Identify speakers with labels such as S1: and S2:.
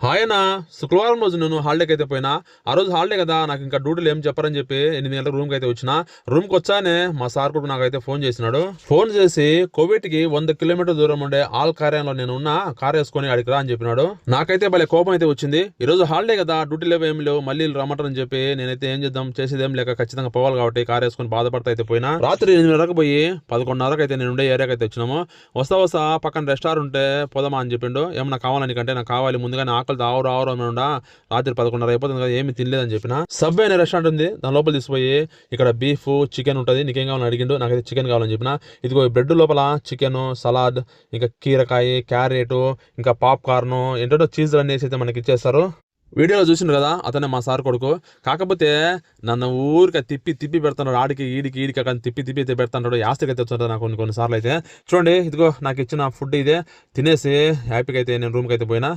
S1: ఆయన శుక్రవారం రోజు నేను హాలిడేకి అయితే పోయినా. ఆ రోజు హాలిడే కదా, నాకు ఇంకా డ్యూటీలు ఏం చెప్పరని చెప్పి 8 గంటలకు రూమ్కి అయితే వచ్చిన. రూమ్కి వచ్చానే మా సార్ కూడా నాకైతే ఫోన్ చేసినాడు. ఫోన్ చేసి కోవిడ్కి 100 కిలోమీటర్ దూరం ఉండే ఆల్ కార్యంలో నేను ఉన్నా, కార్ వేసుకొని అడిగి రా అని చెప్పినాడు. నాకైతే భలే కోపం అయితే వచ్చింది. ఈ రోజు హాలిడే కదా, డ్యూటీ లేవు ఏమి లేవు, మళ్ళీ రమ్మంటారని చెప్పి నేనైతే ఏం చేద్దాం, చేసేదేం లేక ఖచ్చితంగా పోవాలి కాబట్టి కార్ వేసుకొని బాధపడతా అయితే పోయినా. రాత్రి 8:30కు పోయి 11:30కు అయితే నేను ఉండే ఏరియాకి అయితే వచ్చినాము. వస్తా పక్కన రెస్టారెంట్ ఉంటే పోదామా అని చెప్పిండు. ఏమన్నా కావాలని కంటే నాకు కావాలి, ముందుగానే ఆకలి ఆవురు రాత్రి 11:30 అయిపోతుంది కదా, ఏమి తినలేదని చెప్పిన. సబ్వే అనే రెస్టారెంట్ ఉంది, దాని లోపల తీసిపోయి ఇక్కడ బీఫ్ చికెన్ ఉంటుంది, నీకేం కావాలని అడిగిండు. నాకైతే చికెన్ కావాలని చెప్పిన. ఇదిగో బ్రెడ్ లోపల చికెన్, సలాడ్, ఇంకా కీరకాయ, క్యారెట్, ఇంకా పాప్కార్న్, ఏంటంటే చీజ్ అనేసి అయితే మనకి ఇచ్చేస్తారు. వీడియోలో చూసిండు కదా, అతనే మా సార్ కొడుకు. కాకపోతే నన్ను ఊరికే తిప్పి పెడతాడు, ఆడికి ఈడికి అక్కడ తిప్పి అయితే పెడతాడు. యాస్తికి అయితే వచ్చాడు నాకు కొన్నిసార్లు అయితే. చూడండి, ఇదిగో నాకు ఇచ్చిన ఫుడ్ ఇదే, తినేసి హ్యాపీగా అయితే నేను రూమ్కి అయితే పోయినా.